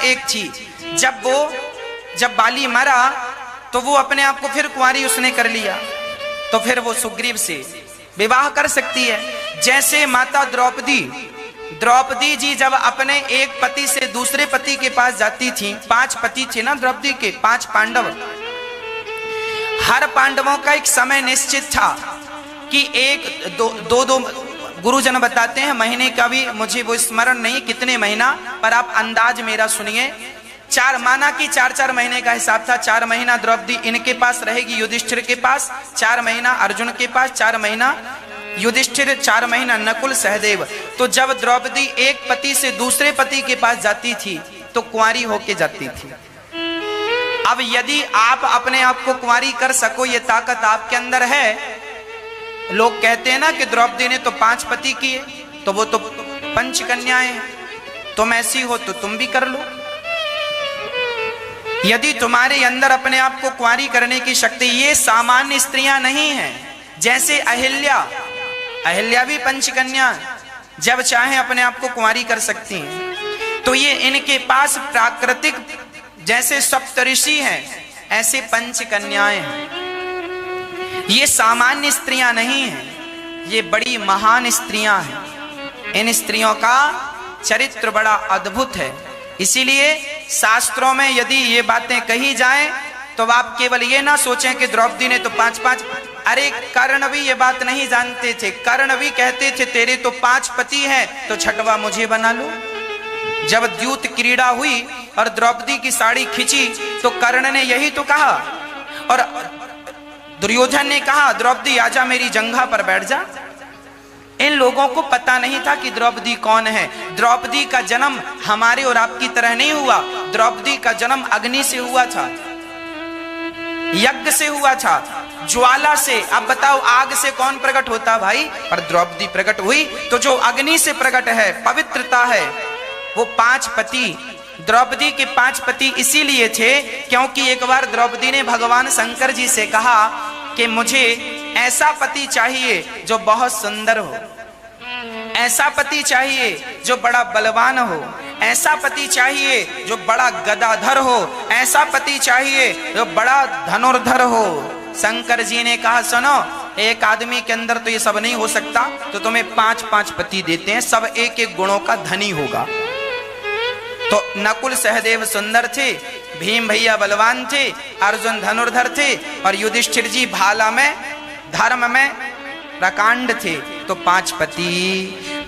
एक थी, जब बाली मरा तो वो अपने आप को फिर कुंवारी उसने कर लिया, तो फिर वो सुग्रीव से विवाह कर सकती है। जैसे माता द्रौपदी जी जब अपने एक पति से दूसरे पति के पास जाती थी, 5 पति थे ना द्रौपदी के, 5 पांडव, हर पांडवों का एक समय निश्चित था कि एक दो गुरुजन बताते हैं, महीने का भी मुझे वो स्मरण नहीं कितने महीना, पर आप अंदाज मेरा सुनिए। 4 माना कि 4-4 महीने का हिसाब था। 4 महीना द्रौपदी इनके पास रहेगी, युधिष्ठिर के पास, 4 महीना अर्जुन के पास, 4 महीना युधिष्ठिर, 4 महीना नकुल सहदेव। तो जब द्रौपदी एक पति से दूसरे पति के पास जाती थी तो कुंवारी होके जाती थी। अब यदि आप अपने आप को कुंवारी कर सको, ये ताकत आपके अंदर है। लोग कहते हैं ना कि द्रौपदी ने तो 5 पति किए, तो वो तो पंच कन्याएं हैं, तुम ऐसी हो तो तुम भी कर लो। यदि तुम्हारे अंदर अपने आप को कुंवारी करने की शक्ति, ये सामान्य स्त्रियां नहीं हैं। जैसे अहिल्या भी पंचकन्या, जब चाहे अपने आप को कुंवारी कर सकती हैं। तो ये इनके पास प्राकृतिक जैसे सप्तऋषि हैं, ऐसे पंचकन्याएं हैं। ये सामान्य स्त्रियां नहीं हैं, ये बड़ी महान स्त्रियां हैं। इन स्त्रियों का चरित्र बड़ा अद्भुत है। इसीलिए शास्त्रों में यदि ये बातें कही जाएं तो आप केवल ये ना सोचें कि द्रौपदी ने तो 5-5, अरे कर्ण भी ये बात नहीं जानते थे। कर्ण भी कहते थे तेरे तो 5 पति हैं, तो 6वां मुझे बना लो। जब द्यूत क्रीड़ा हुई और द्रौपदी की साड़ी खींची तो कर्ण ने यही तो कहा, और दुर्योधन ने कहा द्रौपदी आजा मेरी जंघा पर बैठ जा। इन लोगों को पता नहीं था कि द्रौपदी कौन है। द्रौपदी का जन्म हमारे और आपकी तरह नहीं हुआ। द्रौपदी का जन्म अग्नि से हुआ था, यज्ञ से हुआ था, ज्वाला से। अब बताओ आग से कौन प्रकट होता भाई? पर द्रौपदी प्रकट हुई। तो जो अग्नि से प्रकट है, पवित्रता है, वो 5 पति, द्रौपदी के 5 पति इसीलिए थे क्योंकि एक बार द्रौपदी ने भगवान शंकर जी से कहा कि मुझे ऐसा पति चाहिए जो बहुत सुंदर हो, ऐसा पति चाहिए जो बड़ा बलवान हो, ऐसा पति चाहिए जो बड़ा गदाधर हो, ऐसा पति चाहिए जो बड़ा धनुर्धर हो। शंकर जी ने कहा सुनो, एक आदमी के अंदर तो ये सब नहीं हो सकता, तो तुम्हें 5-5 पति देते हैं, सब एक गुणों का धनी होगा। तो नकुल सहदेव सुंदर थे, भीम भैया बलवान थे, अर्जुन धनुर्धर थे, और युधिष्ठिर जी भाला में, धर्म में प्रकांड थे। तो 5 पति।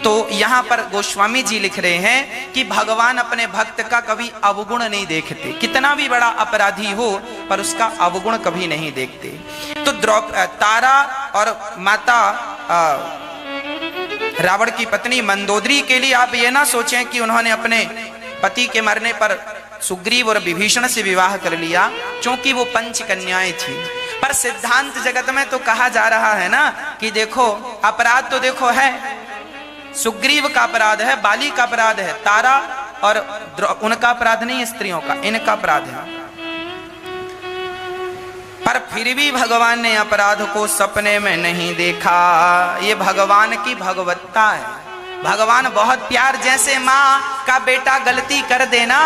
तो यहाँ पर गोस्वामी जी लिख रहे हैं कि भगवान अपने भक्त का कभी अवगुण नहीं देखते। कितना भी बड़ा अपराधी हो पर उसका अवगुण कभी नहीं देखते। तो तारा और माता रावण की पत्नी मंदोदरी के लिए आप ये ना सोचें कि उन्होंने अपने पति के मरने पर सुग्रीव और विभीषण से विवाह कर लिया, क्योंकि वो पंचकन्याएं थी। पर सिद्धांत जगत में तो कहा जा रहा है ना कि देखो अपराध तो देखो है, सुग्रीव का अपराध है, बाली का अपराध है, तारा और उनका अपराध नहीं है, स्त्रियों का, इनका अपराध है। पर फिर भी भगवान ने अपराध को सपने में नहीं देखा। ये भगवान की भगवत्ता है। भगवान बहुत प्यार, जैसे माँ का बेटा गलती कर देना,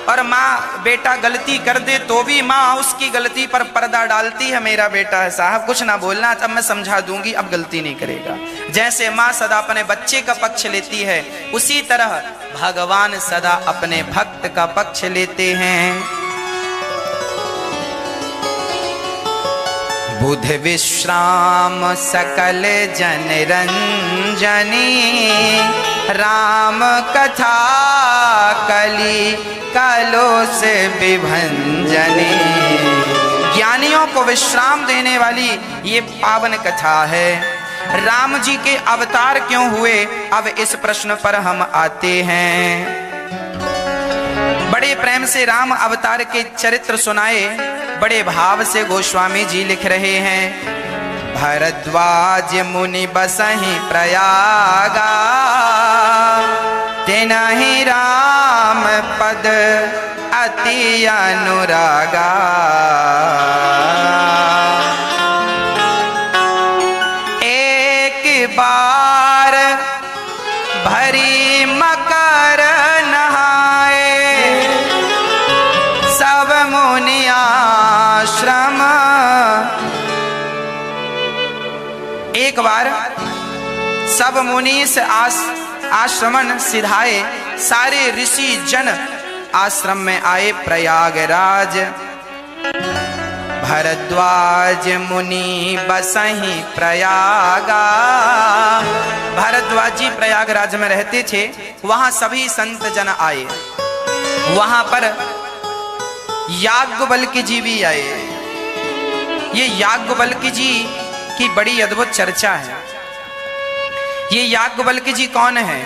और माँ बेटा गलती कर दे तो भी माँ उसकी गलती पर पर्दा डालती है, मेरा बेटा है साहब कुछ ना बोलना, अब मैं समझा दूंगी, अब गलती नहीं करेगा। जैसे माँ सदा अपने बच्चे का पक्ष लेती है, उसी तरह भगवान सदा अपने भक्त का पक्ष लेते हैं। बुध विश्राम सकल जन रंजनी, राम कथा कली कालो से विभंजनी। ज्ञानियों को विश्राम देने वाली ये पावन कथा है। राम जी के अवतार क्यों हुए, अब इस प्रश्न पर हम आते हैं। बड़े प्रेम से राम अवतार के चरित्र सुनाए, बड़े भाव से गोस्वामी जी लिख रहे हैं। भरद्वाज मुनि बसहि प्रयागा, तिनहि राम पद अति अनुरागा। एक बार भरी मकर नहाए, एक बार सब मुनीस आश्रमण सिधाए, सारे ऋषि जन आश्रम में आए प्रयागराज। भरद्वाज मुनि बसहि प्रयागा। भरद्वाज जी प्रयागराज में रहते थे, वहां सभी संत जन आए। वहां पर याज्ञवल्क्य जी भी आए। ये याज्ञवल्क्य जी की बड़ी अद्भुत चर्चा है। ये याज्ञवल्क्य जी कौन है?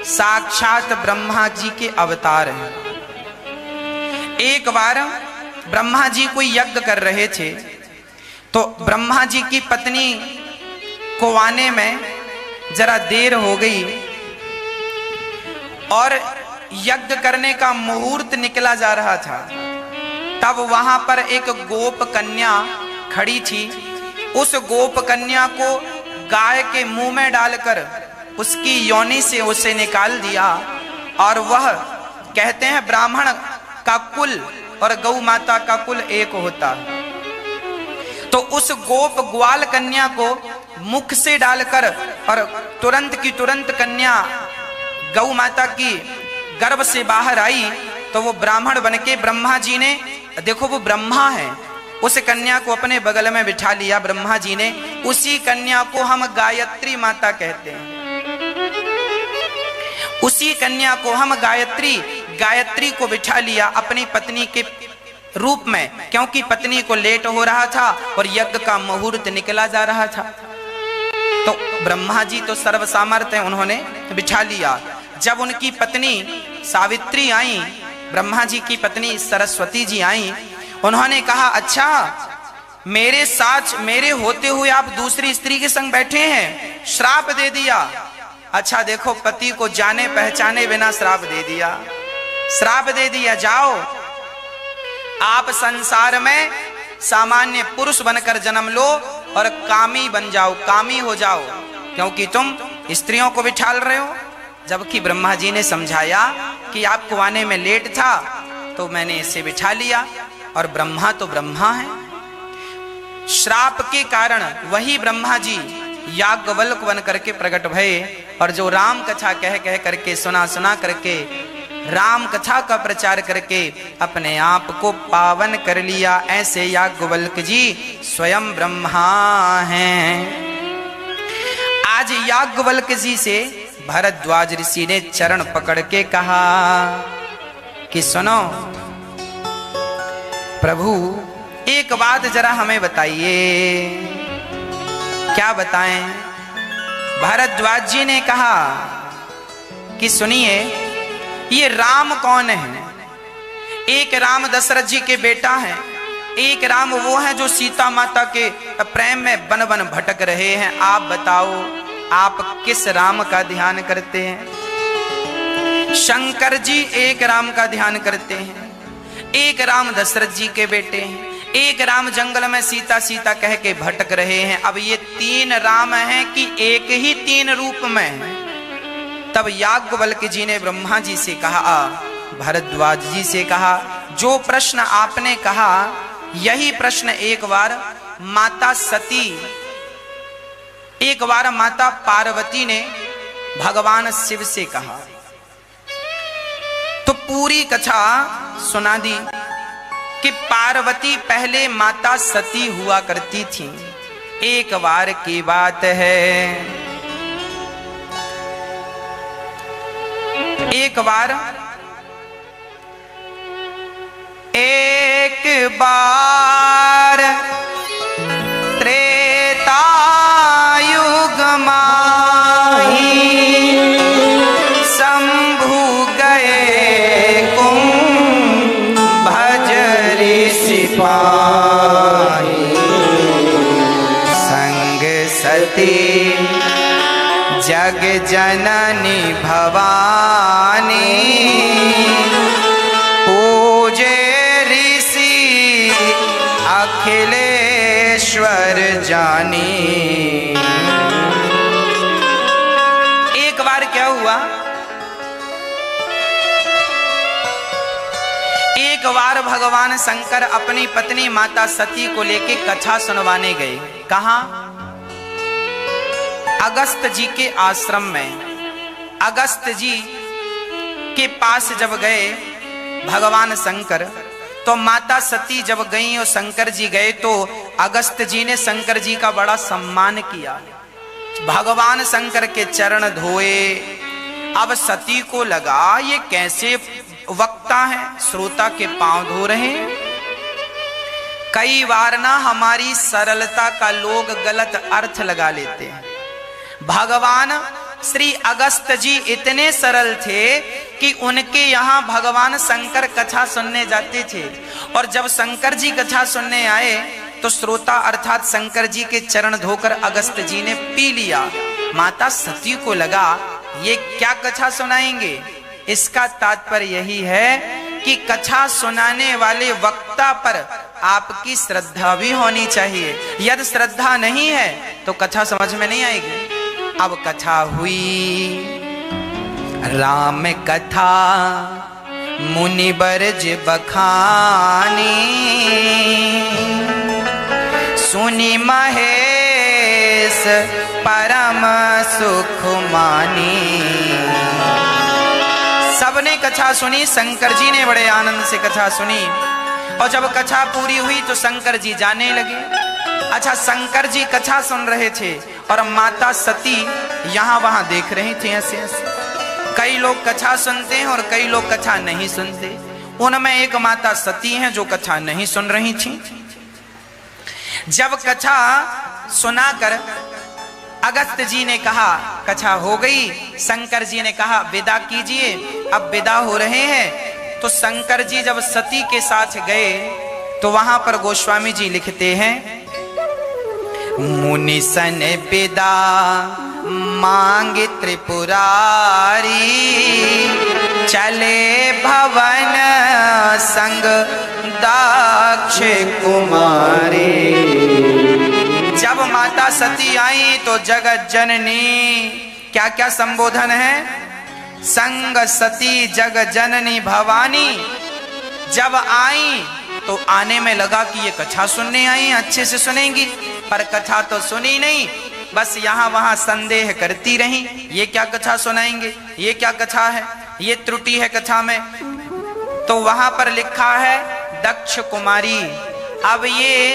साक्षात ब्रह्मा जी के अवतार हैं। एक बार ब्रह्मा जी कोई यज्ञ कर रहे थे, तो ब्रह्मा जी की पत्नी को आने में जरा देर हो गई और यज्ञ करने का मुहूर्त निकला जा रहा था। तब वहां पर एक गोप कन्या खड़ी थी। उस गोप कन्या को गाय के मुंह में डालकर उसकी योनि से उसे निकाल दिया। और वह कहते हैं ब्राह्मण का कुल और गौ माता का कुल एक होता। तो उस गोप ग्वाल कन्या को मुख से डालकर और तुरंत की तुरंत कन्या गौ माता की गर्भ से बाहर आई। तो वो ब्राह्मण बनके ब्रह्मा जी ने, देखो वो ब्रह्मा है, उस कन्या को अपने बगल में बिठा लिया ब्रह्मा जी ने। उसी कन्या को हम गायत्री माता कहते हैं। उसी कन्या को हम गायत्री को बिठा लिया अपनी पत्नी के रूप में, क्योंकि पत्नी को लेट हो रहा था और यज्ञ का मुहूर्त निकला जा रहा था। तो ब्रह्मा जी तो सर्व सामर्थ्य हैं, उन्होंने बिठा लिया। जब उनकी पत्नी सावित्री आई, ब्रह्मा जी की पत्नी सरस्वती जी आई, उन्होंने कहा अच्छा मेरे साथ मेरे होते हुए आप दूसरी स्त्री के संग बैठे हैं, श्राप दे दिया। अच्छा देखो, पति को जाने पहचाने बिना श्राप दे दिया, श्राप दे दिया। जाओ आप संसार में सामान्य पुरुष बनकर जन्म लो और कामी बन जाओ, कामी हो जाओ, क्योंकि तुम स्त्रियों को बिठाल रहे हो। जबकि ब्रह्मा जी ने समझाया कि आपको आने में लेट था तो मैंने इसे बिठा लिया, और ब्रह्मा तो ब्रह्मा है। श्राप के कारण वही ब्रह्मा जी याज्ञवल्क्य बन करके प्रकट भये, और जो राम कथा कह कह करके सुना करके राम कथा का प्रचार करके अपने आप को पावन कर लिया। ऐसे याज्ञवल्क्य जी स्वयं ब्रह्मा हैं। आज याज्ञवल्क्य जी से भरद्वाज ऋषि ने चरण पकड़ के कहा कि सुनो प्रभु, एक बात जरा हमें बताइए। क्या बताएं? भरद्वाज जी ने कहा कि सुनिए, ये राम कौन है? एक राम दशरथ जी के बेटा है, एक राम वो है जो सीता माता के प्रेम में बन बन भटक रहे हैं। आप बताओ, आप किस राम का ध्यान करते हैं? शंकर जी एक राम का ध्यान करते हैं, एक राम दशरथ जी के बेटे हैं, एक राम जंगल में सीता सीता कह के भटक रहे हैं। अब ये तीन राम हैं कि एक ही तीन रूप में है? तब याज्ञवल्क्य जी ने ब्रह्मा जी से कहा, भरद्वाज जी से कहा, जो प्रश्न आपने कहा यही प्रश्न एक बार माता सती, एक बार माता पार्वती ने भगवान शिव से कहा। तो पूरी कथा सुना दी कि पार्वती पहले माता सती हुआ करती थी। एक बार की बात है, एक बार त्रेता युग माही शंभु गए कुंभ ऋषि पाई, संग सती जग जननी भवानी, पूजे ऋषि अखिलेश्वर जानी। एक बार क्या हुआ, एक बार भगवान शंकर अपनी पत्नी माता सती को लेके कथा सुनवाने गए। कहां? अगस्त जी के आश्रम में, अगस्त जी के पास जब गए भगवान शंकर, तो माता सती जब गई और शंकर जी गए तो अगस्त जी ने शंकर जी का बड़ा सम्मान किया, भगवान शंकर के चरण धोए। अब सती को लगा ये कैसे वक्ता है, श्रोता के पांव धो रहे हैं। कई बार ना हमारी सरलता का लोग गलत अर्थ लगा लेते हैं। भगवान श्री अगस्त जी इतने सरल थे कि उनके यहाँ भगवान शंकर कथा सुनने जाते थे, और जब शंकर जी कथा सुनने आए तो श्रोता अर्थात शंकर जी के चरण धोकर अगस्त जी ने पी लिया। माता सती को लगा ये क्या कथा सुनाएंगे। इसका तात्पर्य यही है कि कथा सुनाने वाले वक्ता पर आपकी श्रद्धा भी होनी चाहिए। यदि श्रद्धा नहीं है तो कथा समझ में नहीं आएगी। अब कथा हुई, राम कथा मुनि बरज बखानी, सुनी महेश परम सुख मानी। सबने कथा सुनी, शंकर जी ने बड़े आनंद से कथा सुनी, और जब कथा पूरी हुई तो शंकर जी जाने लगे। अच्छा, शंकर जी कथा सुन रहे थे और माता सती यहां वहां देख रही थी ऐसे ऐसे। कई लोग कथा सुनते हैं और कई लोग कथा नहीं सुनते। उनमें एक माता सती हैं जो कथा नहीं सुन रही थी। जब कथा सुनाकर अगस्त जी ने कहा कथा हो गई, शंकर जी ने कहा विदा कीजिए, अब विदा हो रहे हैं। तो शंकर जी जब सती के साथ गए तो वहां पर गोस्वामी जी लिखते हैं, मुनि सन विदा मांगे त्रिपुरारी, चले भवन संग दक्ष कुमारी। जब माता सती आई तो जगत जननी, क्या क्या संबोधन है, संग सती जग जननी भवानी। जब आई तो आने में लगा कि ये कथा सुनने आई, अच्छे से सुनेंगी, पर कथा तो सुनी नहीं, बस यहाँ वहां संदेह करती रही, ये क्या कथा सुनाएंगे, ये क्या कथा है, ये त्रुटि है कथा में। तो वहां पर लिखा है दक्ष कुमारी। अब ये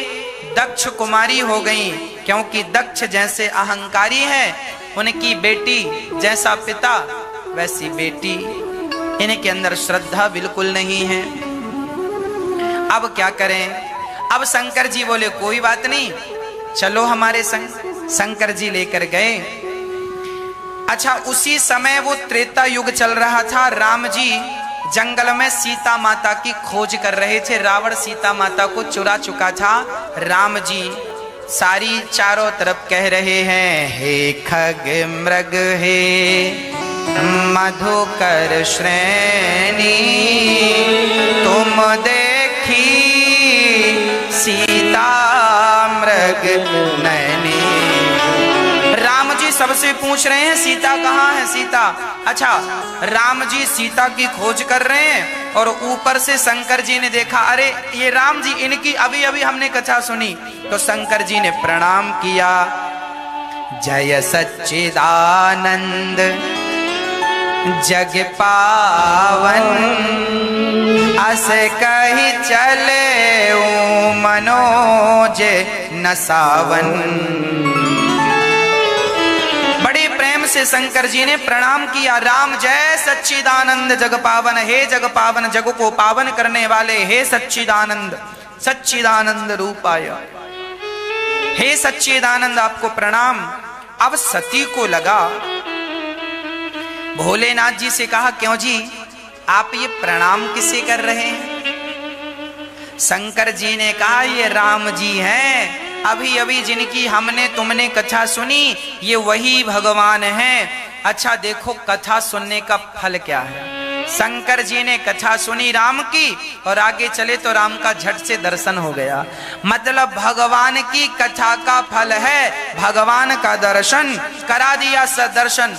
दक्ष कुमारी हो गई, क्योंकि दक्ष जैसे अहंकारी है, उनकी बेटी जैसा पिता वैसी बेटी, इनके अंदर श्रद्धा बिल्कुल नहीं है। अब क्या करें। अब शंकर जी बोले कोई बात नहीं, चलो हमारे संग। शंकर जी लेकर गए। अच्छा, उसी समय वो त्रेता युग चल रहा था। राम जी जंगल में सीता माता की खोज कर रहे थे। रावण सीता माता को चुरा चुका था। राम जी सारी चारों तरफ कह रहे हैं, हे खग मृग हे मधुकर श्रेणी, तुम देखी सीता मृग नैनी। राम जी सबसे पूछ रहे हैं सीता कहाँ है, सीता। अच्छा, राम जी सीता की खोज कर रहे हैं और ऊपर से शंकर जी ने देखा, अरे ये राम जी, इनकी अभी अभी हमने कथा सुनी। तो शंकर जी ने प्रणाम किया, जय सच्चिदानंद जग पावन, अस कही चले मनोज नसावन। बड़े प्रेम से शंकर जी ने प्रणाम किया, राम जय सच्चिदानंद जग पावन, हे जग पावन, जग को पावन करने वाले, हे सच्चिदानंद, सच्चिदानंद रूपाय, हे सच्चिदानंद आपको प्रणाम। अब सती को लगा, भोलेनाथ जी से कहा, क्यों जी आप ये प्रणाम किसे कर रहे हैं। शंकर जी ने कहा, ये राम जी हैं, अभी अभी जिनकी हमने तुमने कथा सुनी, ये वही भगवान हैं। अच्छा देखो कथा सुनने का फल क्या है। शंकर जी ने कथा सुनी राम की और आगे चले तो राम का झट से दर्शन हो गया। मतलब भगवान की कथा का फल है भगवान का दर्शन, करा दिया सदर्शन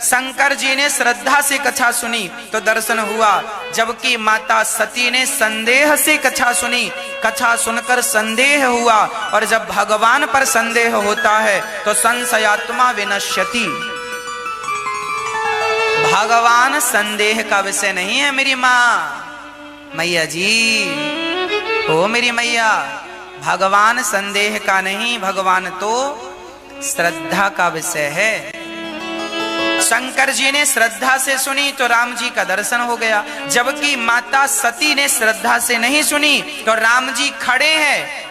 शंकर जी ने श्रद्धा से कथा सुनी तो दर्शन हुआ, जबकि माता सती ने संदेह से कथा सुनी, कथा सुनकर संदेह हुआ। और जब भगवान पर संदेह होता है तो संशयात्मा विनश्यति। भगवान संदेह का विषय नहीं है मेरी माँ मैया जी, ओ मेरी मैया, भगवान संदेह का नहीं, भगवान तो श्रद्धा का विषय है। शंकर जी ने श्रद्धा से सुनी तो राम जी का दर्शन हो गया, जबकि माता सती ने श्रद्धा से नहीं सुनी तो राम जी खड़े हैं।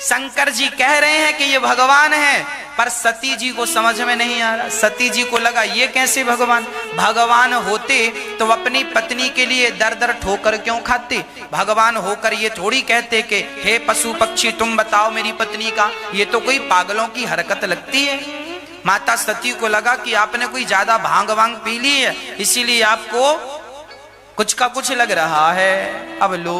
शंकर जी कह रहे हैं कि ये भगवान है, पर सती जी को समझ में नहीं आ रहा। सती जी को लगा ये कैसे भगवान होते तो अपनी पत्नी के लिए दर दर ठोकर क्यों खाते? भगवान होकर ये थोड़ी कहते कि हे पशु पक्षी तुम बताओ मेरी पत्नी का, ये तो कोई पागलों की हरकत लगती है। माता सती को लगा कि आपने कोई ज्यादा भांग वांग पी ली है, इसीलिए आपको कुछ का कुछ लग रहा है। अब लो,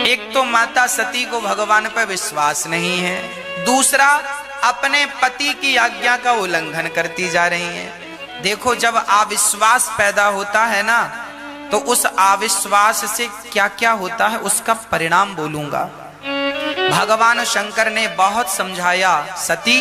एक तो माता सती को भगवान पर विश्वास नहीं है, दूसरा अपने पति की आज्ञा का उल्लंघन करती जा रही है। देखो, जब अविश्वास पैदा होता है ना, तो उस अविश्वास से क्या क्या होता है उसका परिणाम बोलूंगा। भगवान शंकर ने बहुत समझाया, सती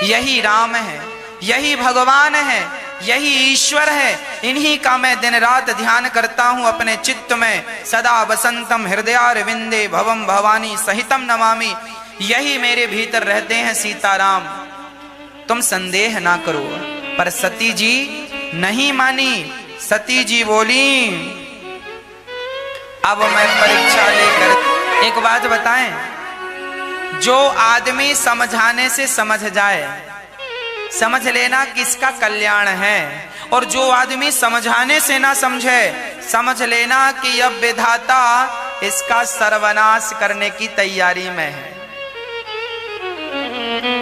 यही राम है, यही भगवान है, यही ईश्वर है, इन्हीं का मैं दिन रात ध्यान करता हूं अपने चित्त में। सदा वसंतम हृदयारविंदे भवम भवानी सहितम नमामि, यही मेरे भीतर रहते हैं सीताराम, तुम संदेह ना करो। पर सती जी नहीं मानी। सती जी बोली, अब मैं परीक्षा लेकर एक बात बताएं, जो आदमी समझाने से समझ जाए, समझ लेना किसका कल्याण है, और जो आदमी समझाने से ना समझे, समझ लेना कि अब विधाता इसका सर्वनाश करने की तैयारी में है।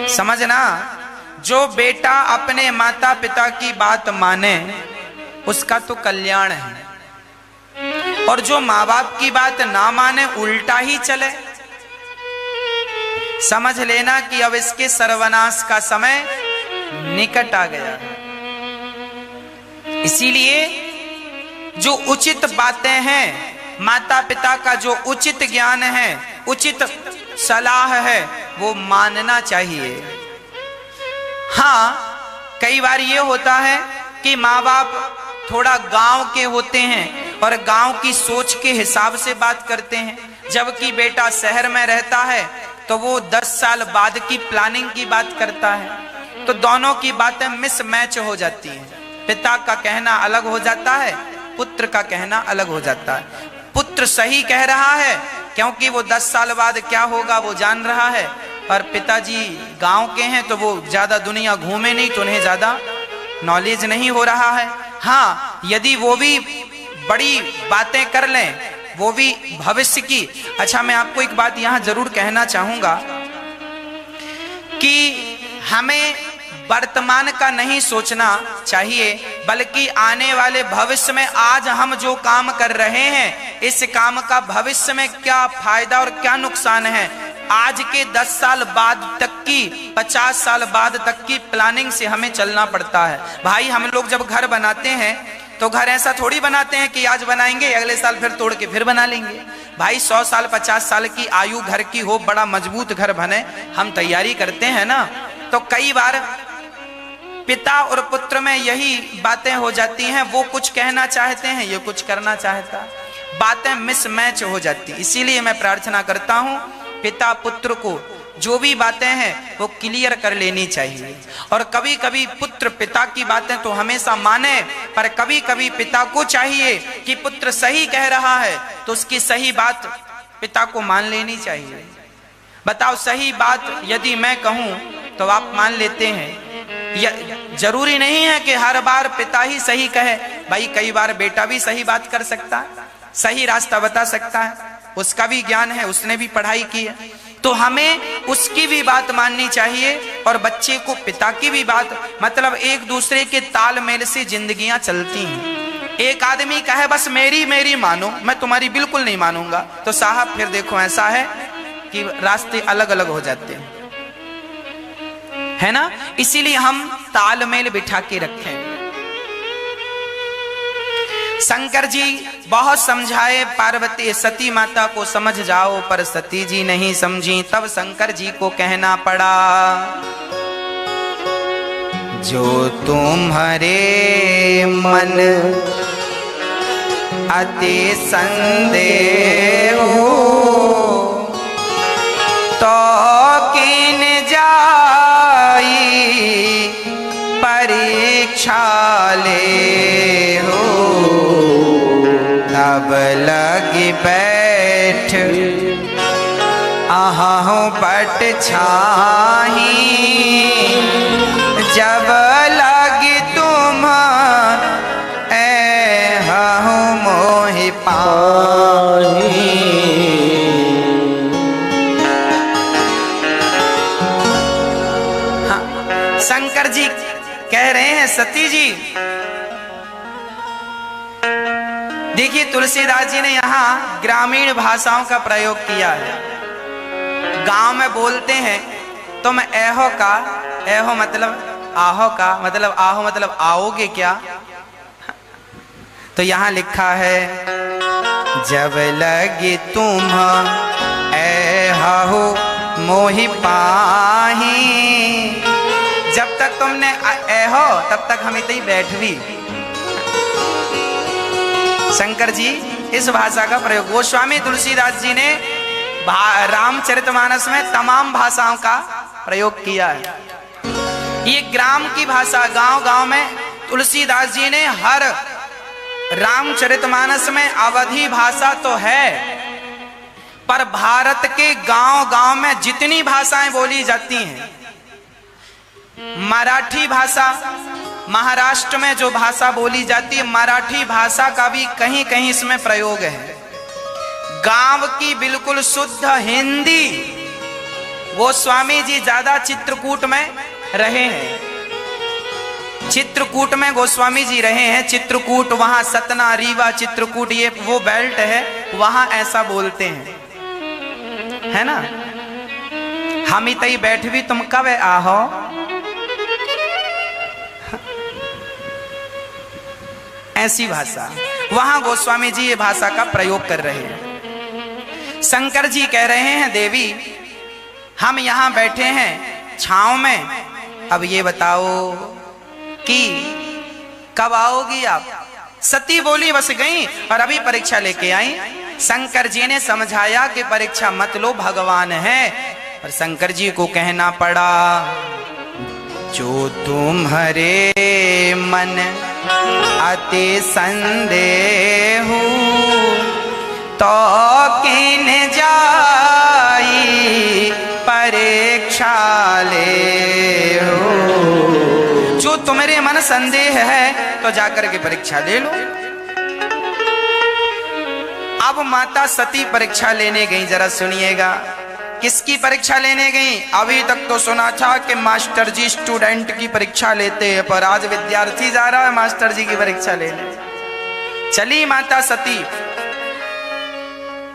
समझना, जो बेटा अपने माता पिता की बात माने उसका तो कल्याण है, और जो माँ बाप की बात ना माने उल्टा ही चले, समझ लेना कि अब इसके सर्वनाश का समय निकट आ गया। इसीलिए जो उचित बातें हैं, माता पिता का जो उचित ज्ञान है, उचित सलाह है, वो मानना चाहिए। हाँ, कई बार ये होता है कि माँ बाप थोड़ा गांव के होते हैं और गांव की सोच के हिसाब से बात करते हैं, जबकि बेटा शहर में रहता है तो वो 10 साल बाद की प्लानिंग की बात करता है, तो दोनों की बातें मिसमैच हो जाती हैं। पिता का कहना अलग हो जाता है, पुत्र का कहना अलग हो जाता है। पुत्र सही कह रहा है क्योंकि वो 10 साल बाद क्या होगा वो जान रहा है, और पिताजी गांव के हैं तो वो ज्यादा दुनिया घूमे नहीं, तो उन्हें ज्यादा नॉलेज नहीं हो रहा है। हाँ, यदि वो भी बड़ी बातें कर लें, वो भी भविष्य की। अच्छा, मैं आपको एक बात यहां जरूर कहना चाहूंगा कि हमें वर्तमान का नहीं सोचना चाहिए, बल्कि आने वाले भविष्य में आज हम जो काम कर रहे हैं, इस काम का भविष्य में क्या फायदा और क्या नुकसान है, आज के 10 साल बाद तक की, 50 साल बाद तक की प्लानिंग से हमें चलना पड़ता है। भाई, हम लोग जब घर बनाते हैं तो घर ऐसा थोड़ी बनाते हैं कि आज बनाएंगे अगले साल फिर तोड़ के फिर बना लेंगे। भाई, 100 साल 50 साल की आयु घर की हो, बड़ा मजबूत घर बने, हम तैयारी करते हैं ना। तो कई बार पिता और पुत्र में यही बातें हो जाती हैं, वो कुछ कहना चाहते हैं, ये कुछ करना चाहता, बातें मिसमैच हो जाती। इसीलिए मैं प्रार्थना करता हूं, पिता पुत्र को जो भी बातें हैं वो क्लियर कर लेनी चाहिए। और कभी कभी पुत्र पिता की बातें तो हमेशा माने, पर कभी कभी पिता को चाहिए कि पुत्र सही कह रहा है तो उसकी सही बात पिता को मान लेनी चाहिए। बताओ, सही बात यदि मैं कहूं तो आप मान लेते हैं। जरूरी नहीं है कि हर बार पिता ही सही कहे, भाई कई बार बेटा भी सही बात कर सकता है, सही रास्ता बता सकता है, उसका भी ज्ञान है, उसने भी पढ़ाई की है। तो हमें उसकी भी बात माननी चाहिए और बच्चे को पिता की भी बात, मतलब एक दूसरे के तालमेल से जिंदगियां चलती हैं। एक आदमी कहे बस मेरी मेरी मानो, मैं तुम्हारी बिल्कुल नहीं मानूंगा, तो साहब फिर देखो ऐसा है कि रास्ते अलग अलग हो जाते हैं, है ना। इसीलिए हम तालमेल बिठा के रखें। शंकर जी बहुत समझाए पार्वती सती माता को, समझ जाओ, पर सती जी नहीं समझी। तब शंकर जी को कहना पड़ा, जो तुम्हारे मन अति संदेह हो, तो किन जाई परीक्षा ले हो। तब लगी बैठ आहू पट छाही, जब लगी तुम आहू मोहि पाही। हाँ, शंकर जी कह रहे हैं सती जी, देखिए तुलसीदास जी ने यहाँ ग्रामीण भाषाओं का प्रयोग किया है। गांव में बोलते हैं तुम एहो का, एहो मतलब आहो का, मतलब आहो मतलब आओगे क्या। तो यहाँ लिखा है, जब लगी तुम एहो मोहि पाही। जब तक तुमने एहो तब तक हम इतनी बैठ भी। शंकर जी इस भाषा का प्रयोग, गोस्वामी तुलसीदास जी ने रामचरितमानस में तमाम भाषाओं का प्रयोग किया है। ये ग्राम की भाषा, गांव गांव में तुलसीदास जी ने हर रामचरितमानस में अवधी भाषा तो है, पर भारत के गांव गांव में जितनी भाषाएं बोली जाती हैं, मराठी भाषा, महाराष्ट्र में जो भाषा बोली जाती है मराठी भाषा का भी कहीं कहीं इसमें प्रयोग है। गांव की बिल्कुल शुद्ध हिंदी, गोस्वामी जी ज्यादा चित्रकूट में रहे हैं। चित्रकूट में गोस्वामी जी रहे हैं। चित्रकूट, वहां सतना, रीवा, चित्रकूट, ये वो बेल्ट है, वहां ऐसा बोलते हैं, है ना। हम इतई बैठ भी तुम कब आहो। ऐसी भाषा, वहां गोस्वामी जी ये भाषा का प्रयोग कर रहे हैं। शंकर जी कह रहे हैं, देवी हम यहां बैठे हैं छांव में, अब ये बताओ कि कब आओगी आप। सती बोली बस गई और अभी परीक्षा लेके आई। शंकर जी ने समझाया कि परीक्षा मत लो, भगवान है। पर शंकर जी को कहना पड़ा, जो तुम्हारे मन अति संदेह तो किन जाई परीक्षा ले हो। जो तुम्हारे मन संदेह है तो जाकर के परीक्षा ले लो। अब माता सती परीक्षा लेने गई, जरा सुनिएगा किसकी परीक्षा लेने गई। अभी तक तो सुना था कि मास्टर जी स्टूडेंट की परीक्षा लेते हैं, पर आज विद्यार्थी जा रहा है मास्टर जी की परीक्षा लेने। चली माता सती।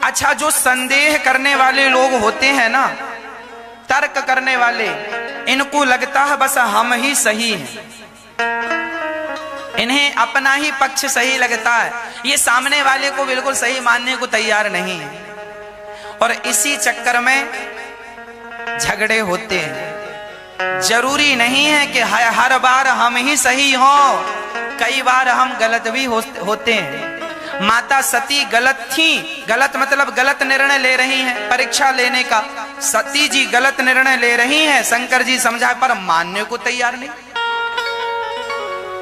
अच्छा, जो संदेह करने वाले लोग होते हैं ना, तर्क करने वाले, इनको लगता है बस हम ही सही हैं, इन्हें अपना ही पक्ष सही लगता है, ये सामने वाले को बिल्कुल सही मानने को तैयार नहीं है। और इसी चक्कर में झगड़े होते हैं। जरूरी नहीं है कि हर बार हम ही सही हो, कई बार हम गलत भी होते हैं। माता सती गलत थी, गलत मतलब गलत निर्णय ले रही हैं परीक्षा लेने का। सती जी गलत निर्णय ले रही हैं, शंकर जी समझाए पर मानने को तैयार नहीं।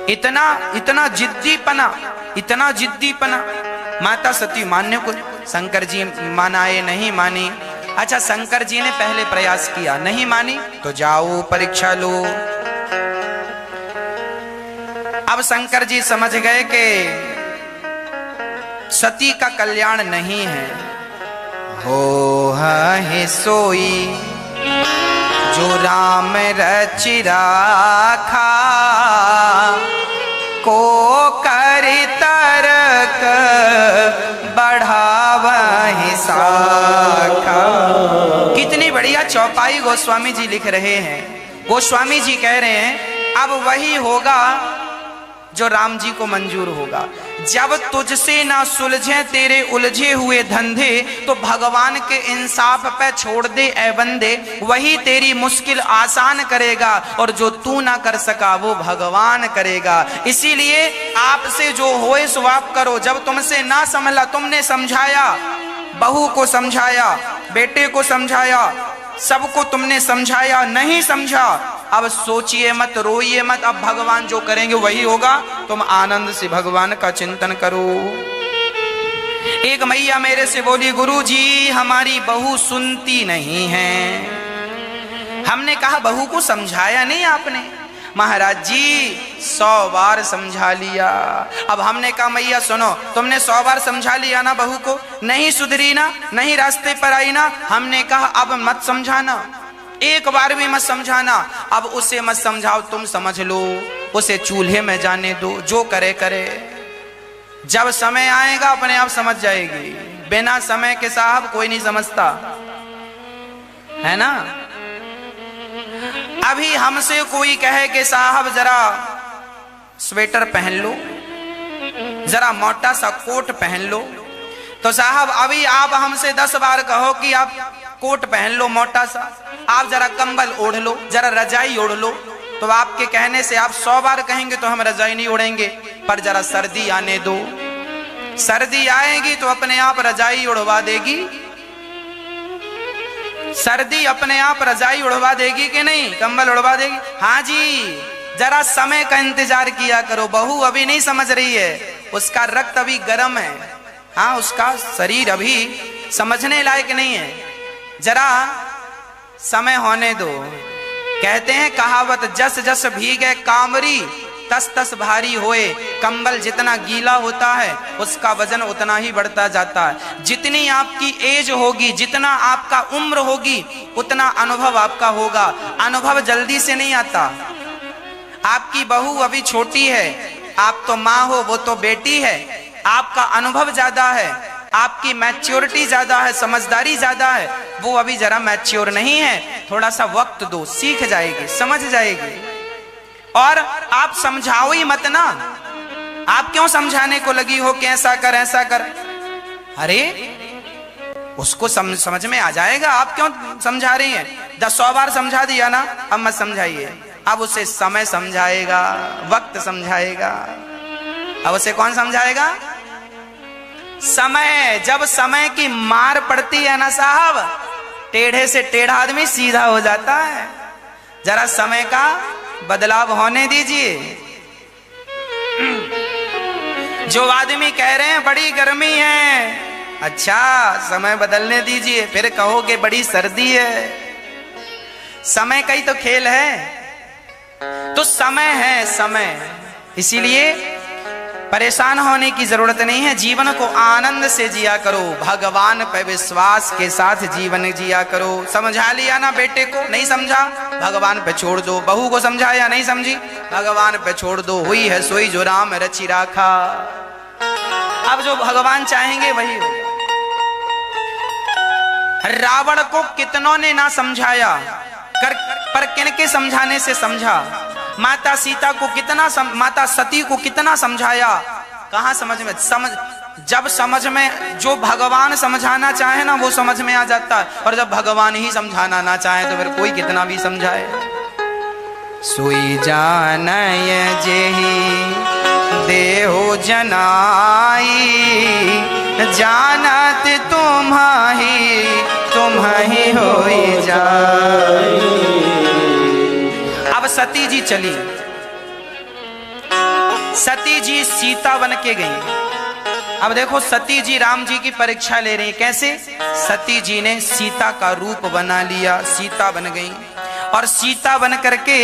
इतना जिद्दीपना माता सती मानने को, शंकर जी मानाए नहीं मानी। अच्छा, शंकर जी ने पहले प्रयास किया, नहीं मानी तो जाओ परीक्षा लो। अब शंकर जी समझ गए कि सती का कल्याण नहीं है। हो है सोई जो राम रचि राखा, को करि तरक बढ़ावहि साखा। कितनी बढ़िया चौपाई गोस्वामी जी लिख रहे हैं। गोस्वामी जी कह रहे हैं अब वही होगा जो राम जी को मंजूर होगा। जब तुझसे ना सुलझे तेरे उलझे हुए धंधे, तो भगवान के इंसाफ पे छोड़ दे ए बंदे, वही तेरी मुश्किल आसान करेगा, और जो तू ना कर सका वो भगवान करेगा। इसीलिए आपसे जो होए सो आप करो। जब तुमसे ना संभला, तुमने समझाया, बहू को समझाया, बेटे को समझाया, सबको तुमने समझाया, नहीं समझा, अब सोचिए मत, रोइए मत, अब भगवान जो करेंगे वही होगा। तुम आनंद से भगवान का चिंतन करो। एक मैया मेरे से बोली, गुरुजी हमारी बहू सुनती नहीं है। हमने कहा बहू को समझाया नहीं आपने? महाराज जी 100 बार समझा लिया। अब हमने कहा मैया सुनो, तुमने 100 बार समझा लिया ना बहू को, नहीं सुधरी ना, नहीं रास्ते पर आई ना। हमने कहा अब मत समझाना, एक बार भी मत समझाना, अब उसे मत समझाओ, तुम समझ लो, उसे चूल्हे में जाने दो, जो करे करे, जब समय आएगा अपने आप समझ जाएगी। बिना समय के साहब कोई नहीं समझता है ना। अभी हमसे कोई कहे कि साहब जरा स्वेटर पहन लो, जरा मोटा सा कोट पहन लो, तो साहब अभी आप हमसे 10 बार कहो कि आप कोट पहन लो मोटा सा, आप जरा कंबल ओढ़ लो, जरा रजाई ओढ़ लो, तो आपके कहने से आप 100 बार कहेंगे तो हम रजाई नहीं ओढ़ेंगे। पर जरा सर्दी आने दो, सर्दी आएगी तो अपने आप रजाई उड़वा देगी। सर्दी अपने आप रजाई उड़वा देगी कि नहीं, कंबल उड़वा देगी। हाँ जी, जरा समय का इंतजार किया करो। बहू अभी नहीं समझ रही है, उसका रक्त अभी गर्म है, हाँ उसका शरीर अभी समझने लायक नहीं है, जरा समय होने दो। कहते हैं कहावत, जस जस भीगे कामरी तस तस भारी होए। कंबल जितना गीला होता है उसका वजन उतना ही बढ़ता जाता है। जितनी आपकी एज होगी, जितना आपका उम्र होगी, उतना अनुभव आपका होगा। अनुभव जल्दी से नहीं आता। आपकी बहू अभी छोटी है, आप तो माँ हो, वो तो बेटी है, आपका अनुभव ज्यादा है, आपकी मैच्योरिटी ज्यादा है, समझदारी ज्यादा है, वो अभी जरा मैच्योर नहीं है। थोड़ा सा वक्त दो, सीख जाएगी, समझ जाएगी। और आप समझाओ ही मत ना, आप क्यों समझाने को लगी हो कि ऐसा कर ऐसा कर। अरे उसको समझ में आ जाएगा, आप क्यों समझा रही हैं? 100 बार समझा दिया ना, अब मत समझाइए। अब उसे समय समझाएगा, वक्त समझाएगा। अब उसे कौन समझाएगा? समय। जब समय की मार पड़ती है ना साहब, टेढ़े से टेढ़ा आदमी सीधा हो जाता है। जरा समय का बदलाव होने दीजिए। जो आदमी कह रहे हैं बड़ी गर्मी है, अच्छा समय बदलने दीजिए, फिर कहोगे बड़ी सर्दी है। समय का ही तो खेल है, तो समय है समय। इसीलिए परेशान होने की जरूरत नहीं है। जीवन को आनंद से जिया करो, भगवान पे विश्वास के साथ जीवन जिया करो। समझा लिया ना बेटे को, नहीं समझा, भगवान पे छोड़ दो। बहू को समझाया, नहीं समझी, भगवान पे छोड़ दो। हुई है सोई जो राम रचि राखा। अब जो भगवान चाहेंगे वही होगा। रावण को कितनों ने ना समझाया, पर किनके समझाने से समझा। माता सीता को कितना माता सती को कितना समझाया, कहां समझ में। जब समझ में जो भगवान समझाना चाहे ना, वो समझ में आ जाता है। और जब भगवान ही समझाना ना चाहे तो फिर कोई कितना भी समझाए। सोई जानय जेहि देहो जनाई, जानत तुम्हाही होई जाई। अब सती जी चली, सती जी सीता बन के गई। अब देखो सती जी राम जी की परीक्षा ले रही। कैसे? सती जी ने सीता का रूप बना लिया, सीता बन गई, और सीता बन करके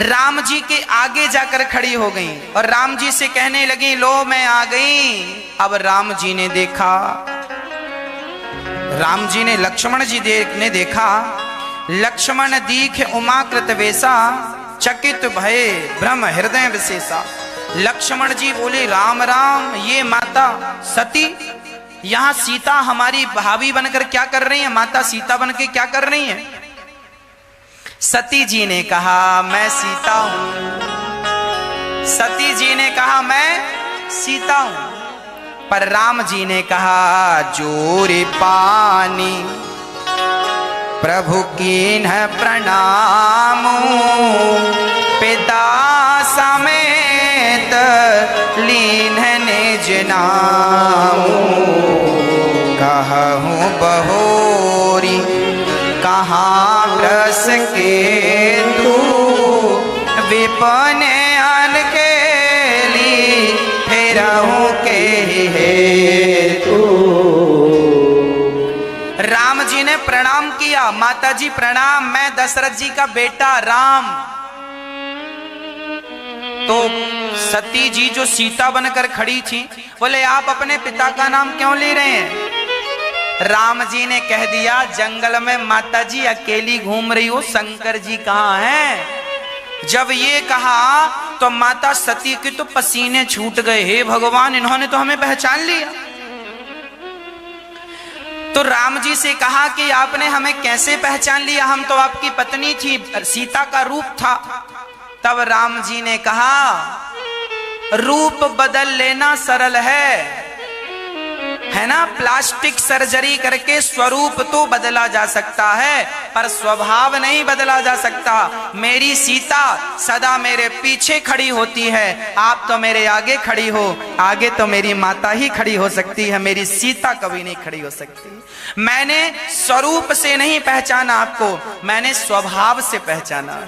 राम जी के आगे जाकर खड़ी हो गई और राम जी से कहने लगी, लो मैं आ गई। अब राम जी ने देखा राम जी ने लक्ष्मण जी ने देखा, लक्ष्मण दीख उमाकृत वेसा, चकित भये भ्रम हृदय विशेषा। लक्ष्मण जी बोले, राम राम, ये माता सती यहाँ सीता हमारी भाभी बनकर क्या कर रही है? माता सीता बनकर क्या कर रही है? सती जी ने कहा, मैं सीता हूं। सती जी ने कहा, मैं सीता हूं। पर राम जी ने कहा, जोरे पानी प्रभु कीन्ह प्रणाम, पिता समेत लीन निज नाम। कहूँ बहोरी कहाँ रस के तू, विपन अन के ली फेरहूँ के हेतु। राम जी ने प्रणाम किया, माता जी प्रणाम, मैं दशरथ जी का बेटा राम। तो सती जी जो सीता बनकर खड़ी थी, बोले आप अपने पिता का नाम क्यों ले रहे हैं? राम जी ने कह दिया, जंगल में माता जी अकेली घूम रही हो, शंकर जी कहाँ हैं? जब ये कहा तो माता सती के तो पसीने छूट गए, हे भगवान, इन्होंने तो हमें पहचान लिया। तो राम जी से कहा कि आपने हमें कैसे पहचान लिया? हम तो आपकी पत्नी थी, सीता का रूप था। तब राम जी ने कहा, रूप बदल लेना सरल है ना? प्लास्टिक सर्जरी करके स्वरूप तो बदला जा सकता है, पर स्वभाव नहीं बदला जा सकता। मेरी सीता सदा मेरे पीछे खड़ी होती है, आप तो मेरे आगे खड़ी हो। आगे तो मेरी माता ही खड़ी हो सकती है, मेरी सीता कभी नहीं खड़ी हो सकती। मैंने स्वरूप से नहीं पहचाना आपको, मैंने स्वभाव से पहचाना।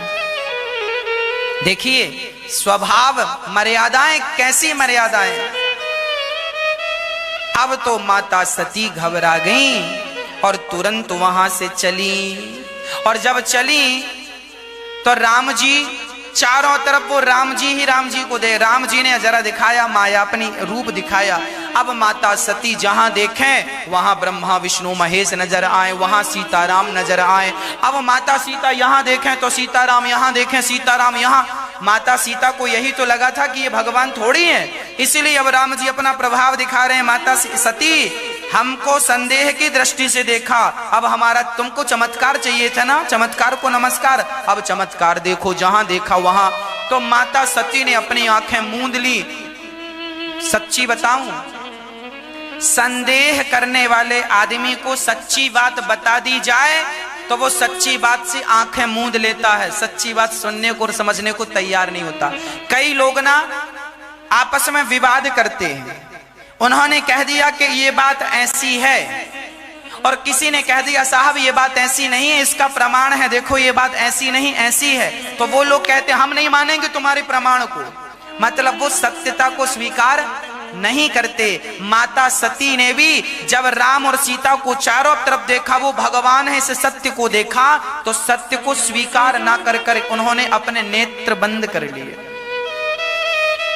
देखिए स्वभाव, मर्यादाएं, कैसी मर्यादाएं। अब तो माता सती घबरा गई और तुरंत वहां से चली। और जब चली तो राम जी चारों तरफ, वो राम जी को दे, राम जी ने जरा दिखाया माया, अपनी रूप दिखाया। अब माता सती जहां देखें वहां ब्रह्मा विष्णु महेश नजर आए, वहां सीताराम नजर आए। अब माता सीता यहां देखें तो सीताराम, यहां देखें सीताराम, यहां। माता सीता को यही तो लगा था कि ये भगवान थोड़ी है, इसीलिए अब राम जी अपना प्रभाव दिखा रहे हैं। माता सती, हमको संदेह की दृष्टि से देखा, अब हमारा, तुमको चमत्कार चाहिए था ना, चमत्कार को नमस्कार, अब चमत्कार देखो, जहां देखा वहां। तो माता सती ने अपनी आंखें मूंद ली। सच्ची बताऊं, संदेह करने वाले आदमी को सच्ची बात बता दी जाए तो वो सच्ची बात से आंखें मूंद लेता है, सच्ची बात सुनने को और समझने को तैयार नहीं होता। कई लोग ना आपस में विवाद करते हैं, उन्होंने कह दिया कि ये बात ऐसी है, और किसी ने कह दिया साहब ये बात ऐसी नहीं है, इसका प्रमाण है, देखो ये बात ऐसी नहीं ऐसी है। तो वो लोग कहते हैं हम नहीं मानेंगे तुम्हारे प्रमाण को, मतलब वो सत्यता को स्वीकार नहीं करते। माता सती ने भी जब राम और सीता को चारों तरफ देखा, वो भगवान है इस सत्य को देखा, तो सत्य को स्वीकार ना कर उन्होंने अपने नेत्र बंद कर लिए,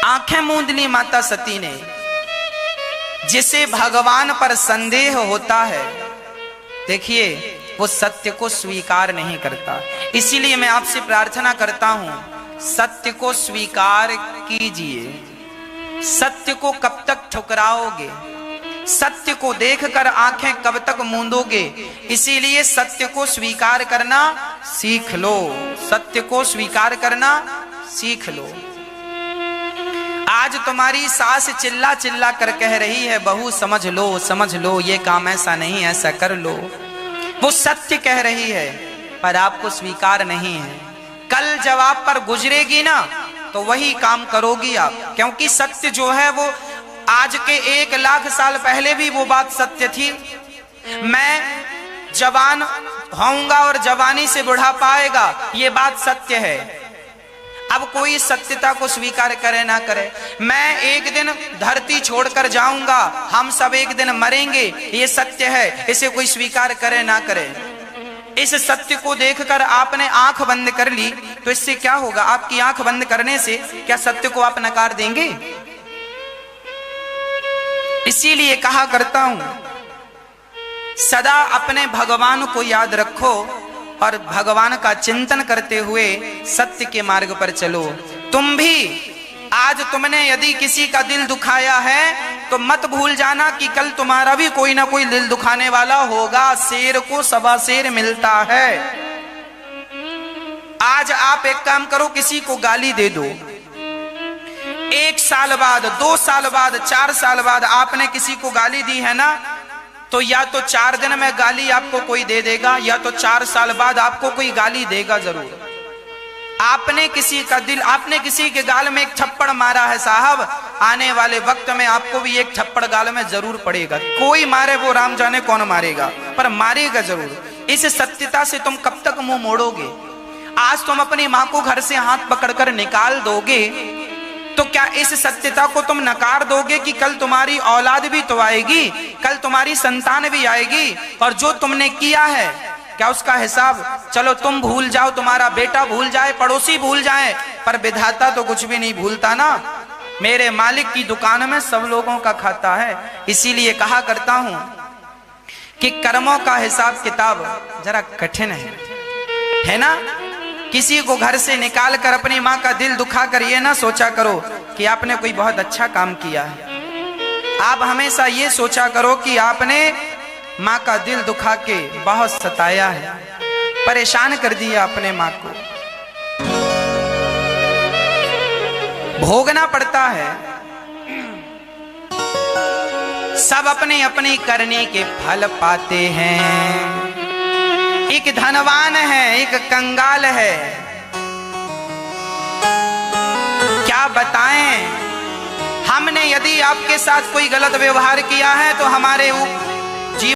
आंखें मूंद ली माता सती ने। जिसे भगवान पर संदेह होता है, देखिए वो सत्य को स्वीकार नहीं करता। इसीलिए मैं आपसे प्रार्थना करता हूं, सत्य को स्वीकार कीजिए। सत्य को कब तक ठुकराओगे? सत्य को देखकर आंखें कब तक मूंदोगे? इसीलिए सत्य को स्वीकार करना सीख लो, सत्य को स्वीकार करना सीख लो। आज तुम्हारी सास चिल्ला चिल्ला कर कह रही है, बहू समझ लो, ये काम ऐसा नहीं, ऐसा कर लो। वो सत्य कह रही है पर आपको स्वीकार नहीं है। कल जब आप पर गुजरेगी ना तो वही काम करोगी आप, क्योंकि सत्य जो है वो आज के 1,00,000 साल पहले भी वो बात सत्य थी। मैं जवान होऊंगा और जवानी से बुढ़ापा आएगा, ये बात सत्य है। अब कोई सत्यता को स्वीकार करे ना करे, मैं एक दिन धरती छोड़कर जाऊंगा, हम सब एक दिन मरेंगे, ये सत्य है, इसे कोई स्वीकार करे ना करे। इस सत्य को देखकर आपने आंख बंद कर ली तो इससे क्या होगा? आपकी आंख बंद करने से क्या सत्य को आप नकार देंगे? इसीलिए कहा करता हूं सदा अपने भगवान को याद रखो और भगवान का चिंतन करते हुए सत्य के मार्ग पर चलो। तुम भी आज तुमने यदि किसी का दिल दुखाया है तो मत भूल जाना कि कल तुम्हारा भी कोई ना कोई दिल दुखाने वाला होगा। शेर को सवा शेर मिलता है। आज आप एक काम करो, किसी को गाली दे दो, 1 साल बाद, 2 साल बाद, 4 साल बाद आपने किसी को गाली दी है ना, तो या तो 4 दिन में गाली आपको कोई दे देगा या तो 4 साल बाद आपको कोई गाली देगा जरूर। आपने किसी का दिल, आपने किसी के गाल में एक थप्पड़ मारा है साहब, आने वाले वक्त में आपको भी एक थप्पड़ गाल में जरूर पड़ेगा। कोई मारे वो राम जाने कौन मारेगा, पर मारेगा जरूर। इस सत्यता से तुम कब तक मुंह मोड़ोगे? आज तुम अपनी मां को घर से हाथ पकड़कर निकाल दोगे तो क्या इस सत्यता को तुम नकार दोगे कि कल तुम्हारी औलाद भी तो आएगी, कल तुम्हारी संतान भी आएगी, और जो तुमने किया है क्या उसका हिसाब, चलो तुम भूल जाओ, तुम्हारा बेटा भूल जाए, पड़ोसी भूल जाए, पर विधाता तो कुछ भी नहीं भूलता ना। मेरे मालिक की दुकान में सब लोगों का खाता है। इसीलिए कहा करता हूं कि कर्मों का हिसाब किताब जरा कठिन है ना। किसी को घर से निकाल कर अपनी मां का दिल दुखा कर ये ना सोचा करो कि आपने कोई बहुत अच्छा काम किया है। आप हमेशा ये सोचा करो कि आपने मां का दिल दुखा के बहुत सताया है, परेशान कर दिया अपने मां को, भोगना पड़ता है। सब अपने अपने करने के फल पाते हैं। एक धनवान है, एक कंगाल है। क्या बताएं, हमने यदि आपके साथ कोई गलत व्यवहार किया है तो हमारे